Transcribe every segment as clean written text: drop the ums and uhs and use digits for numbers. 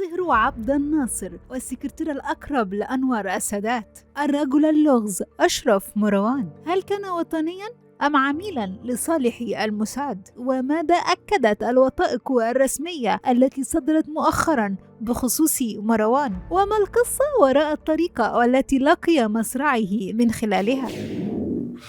الصهر عبد الناصر والسكرتير الأقرب لأنور السادات، الرجل اللغز أشرف مروان، هل كان وطنياً أم عميلاً لصالح الموساد؟ وماذا أكدت الوثائق الرسمية التي صدرت مؤخراً بخصوص مروان؟ وما القصة وراء الطريقة والتي لقي مصرعه من خلالها؟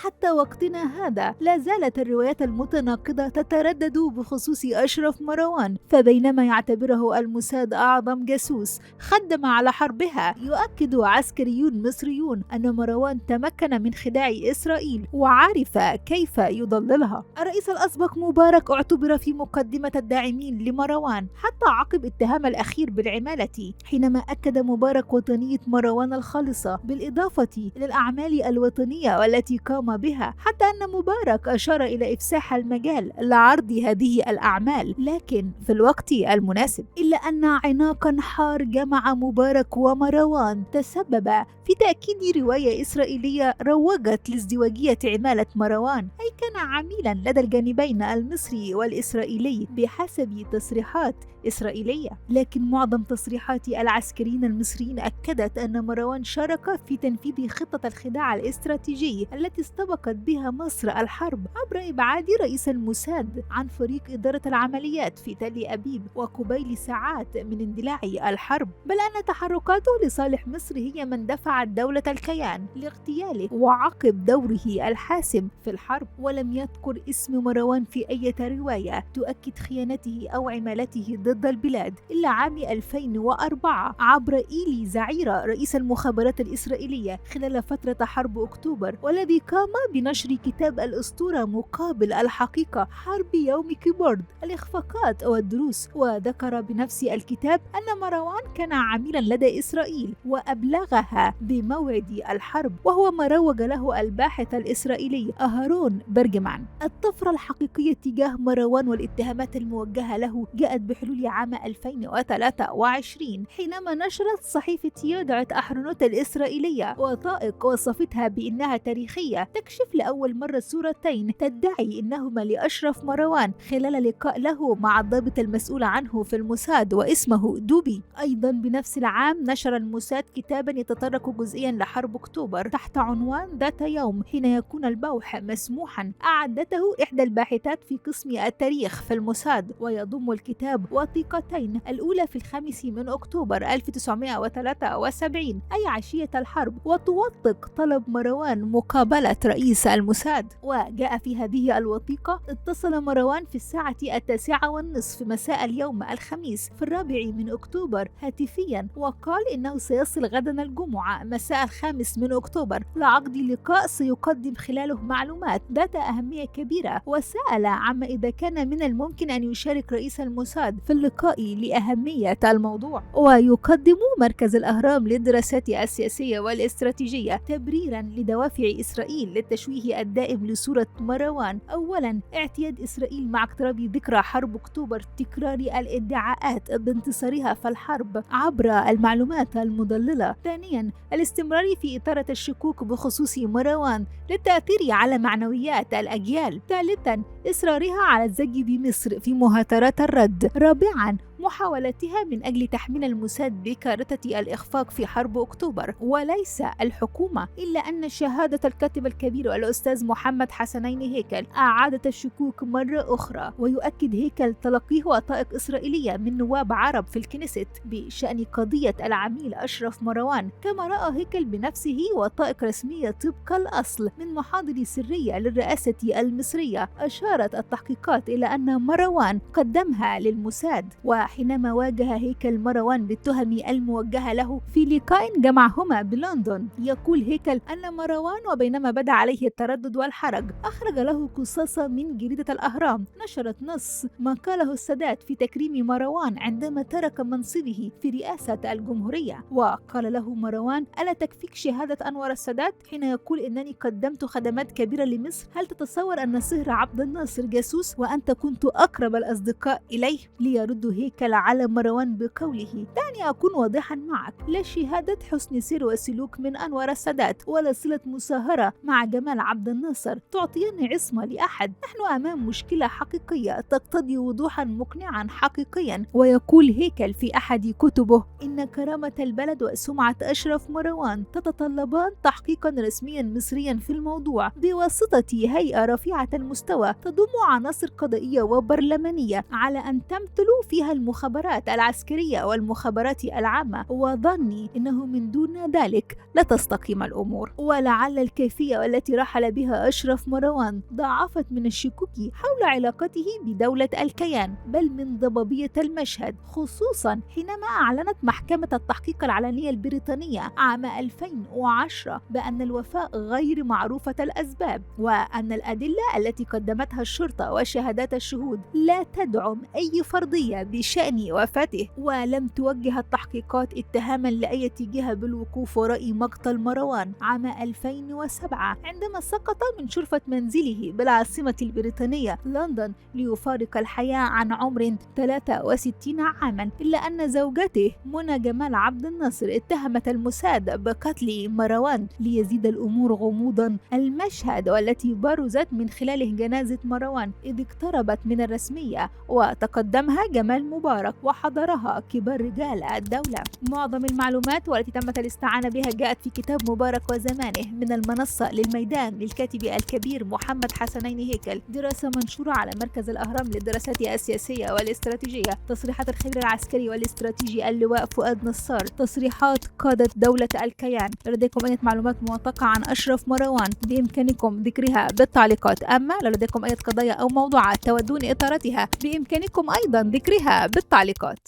حتى وقتنا هذا لا زالت الروايات المتناقضة تتردد بخصوص أشرف مروان، فبينما يعتبره الموساد أعظم جاسوس خدم على حربها، يؤكد عسكريون مصريون أن مروان تمكن من خداع إسرائيل وعرف كيف يضللها. الرئيس الأسبق مبارك اعتبر في مقدمة الداعمين لمروان حتى عقب اتهام الأخير بالعمالة، حينما أكد مبارك وطنية مروان الخالصة بالإضافة للأعمال الوطنية والتي قام بها، حتى أن مبارك أشار إلى إفساح المجال لعرض هذه الأعمال لكن في الوقت المناسب. إلا أن عناقا حار جمع مبارك ومروان تسبب في تأكيد رواية إسرائيلية روجت لازدواجية عمالة مروان، أي كان عميلا لدى الجانبين المصري والإسرائيلي بحسب تصريحات إسرائيلية، لكن معظم تصريحات العسكريين المصريين أكدت أن مروان شارك في تنفيذ خطة الخداع الاستراتيجي التي استبقت بها مصر الحرب عبر إبعاد رئيس الموساد عن فريق إدارة العمليات في تل أبيب وقبيل ساعات من اندلاع الحرب، بل أن تحركاته لصالح مصر هي من دفعت دولة الكيان لاغتياله وعقب دوره الحاسم في الحرب. ولم يذكر اسم مروان في أي رواية تؤكد خيانته أو عمالته ضد البلاد إلا عام 2004 عبر إيلي زعيرة رئيس المخابرات الإسرائيلية خلال فترة حرب أكتوبر، والذي قام بنشر كتاب الأسطورة مقابل الحقيقة حرب يوم كيبورد الإخفاقات والدروس، وذكر بنفس الكتاب أن مروان كان عميلا لدى إسرائيل وأبلغها بموعد الحرب، وهو ما روج له الباحث الإسرائيلي أهرون برجمان. الطفرة الحقيقية تجاه مروان والاتهامات الموجهة له جاءت بحلول عام 2023 حينما نشرت صحيفة يدعت أحرنوت الإسرائيلية وثائق وصفتها بأنها تاريخية تكشف لأول مرة صورتين تدعي إنهما لأشرف مروان خلال لقاء له مع الضابط المسؤول عنه في الموساد واسمه دوبي. أيضا بنفس العام نشر الموساد كتابا يتطرق جزئيا لحرب أكتوبر تحت عنوان ذات يوم حين يكون البوح مسموحا، أعدته إحدى الباحثات في قسم التاريخ في الموساد، ويضم الكتاب وثيقتين، الأولى في 5 أكتوبر 1973 أي عشية الحرب، وتوثق طلب مروان مقابلة رئيس الموساد. وجاء في هذه الوثيقة: اتصل مروان في الساعة 9:30 مساء اليوم الخميس في 4 أكتوبر هاتفيا، وقال إنه سيصل غدا الجمعة مساء 5 أكتوبر لعقد لقاء سيقدم خلاله معلومات ذات أهمية كبيرة، وسأل عما إذا كان من الممكن أن يشارك رئيس الموساد في اللقاء لأهمية الموضوع. ويقدم مركز الأهرام للدراسات السياسية والاستراتيجية تبريرا لدوافع إسرائيل للتشويه الدائم لصورة مروان: أولا، اعتياد إسرائيل مع اقتراب ذكرى حرب أكتوبر تكرار الادعاءات بانتصارها في الحرب عبر المعلومات المضللة. ثانيا، الاستمرار في إثارة الشكوك بخصوص مروان للتأثير على معنويات الأجيال. ثالثا، إصرارها على الزج بمصر في مهاترات الرد. رابعا، محاولتها من أجل تحميل الموساد بكارثة الإخفاق في حرب أكتوبر وليس الحكومة. إلا أن شهادة الكاتب الكبير الأستاذ محمد حسنين هيكل أعادت الشكوك مرة أخرى، ويؤكد هيكل تلقيه وثائق إسرائيلية من نواب عرب في الكنيست بشأن قضية العميل أشرف مروان، كما رأى هيكل بنفسه وثائق رسمية طبق الأصل من محاضر سرية للرئاسة المصرية أشارت التحقيقات إلى أن مروان قدمها للموساد. وحينما واجه هيكل مروان بالتهم الموجهة له في لقاء جمعهما بلندن، يقول هيكل أن مروان وبينما بدا عليه التردد والحرج أخرج له قصاصة من جريدة الأهرام نشرت نص ما قاله السادات في تكريم مروان عندما ترك منصبه في رئاسة الجمهورية. وقال له مروان: ألا تكفيك شهادة أنور السادات حين يقول إنني قدمت خدمات كبيرة لمصر؟ هل تتصور أن صهر عبد الناصر جاسوس وأنت كنت أقرب الأصدقاء إليه؟ ليرد هيكل وشكل على مروان بقوله: دعني أكون واضحا معك، لا شهادة حسن سير وسلوك من أنور السادات ولا صلة مصاهرة مع جمال عبد الناصر تعطيان عصمة لأحد. نحن أمام مشكلة حقيقية تقتضي وضوحا مقنعا حقيقيا. ويقول هيكل في أحد كتبه: إن كرامة البلد وسمعة أشرف مروان تتطلبان تحقيقا رسميا مصريا في الموضوع بواسطة هيئة رفيعة المستوى تضم عناصر قضائية وبرلمانية على أن تمثل فيها المخابرات العسكرية والمخابرات العامة. وظني إنه من دون ذلك لا تستقيم الأمور. ولعل الكيفية التي رحل بها أشرف مروان ضاعفت من الشكوك حول علاقته بدولة الكيان، بل من ضبابية المشهد، خصوصا حينما أعلنت محكمة التحقيق العلنية البريطانية عام 2010 بأن الوفاة غير معروفة الأسباب، وأن الأدلة التي قدمتها الشرطة وشهادات الشهود لا تدعم أي فرضية بشأن وفاته. ولم توجه التحقيقات اتهاما لأي جهة بالوقوف وراء مقتل مروان عام 2007 عندما سقط من شرفة منزله بالعاصمة البريطانية لندن ليفارق الحياة عن عمر 63 عاما، إلا أن زوجته منى جمال عبد الناصر اتهمت الموساد بقتل مروان. ليزيد الأمور غموضا، المشهد والتي برزت من خلاله جنازة مروان إذ اقتربت من الرسمية وتقدمها جمال مبارك وحضرها كبار رجال الدولة. معظم المعلومات والتي تمت الاستعانة بها جاءت في كتاب مبارك وزمانه من المنصة للميدان للكاتب الكبير محمد حسنين هيكل، دراسة منشورة على مركز الأهرام للدراسات السياسية والاستراتيجية، تصريحات الخبير العسكري والاستراتيجي اللواء فؤاد نصار، تصريحات قادة دولة الكيان. لديكم أي معلومات موثقة عن أشرف مروان بإمكانكم ذكرها بالتعليقات، أما لو لديكم أي قضايا أو موضوعات تودون إثارتها بإمكانكم أيضا ذكرها بالتعليقات.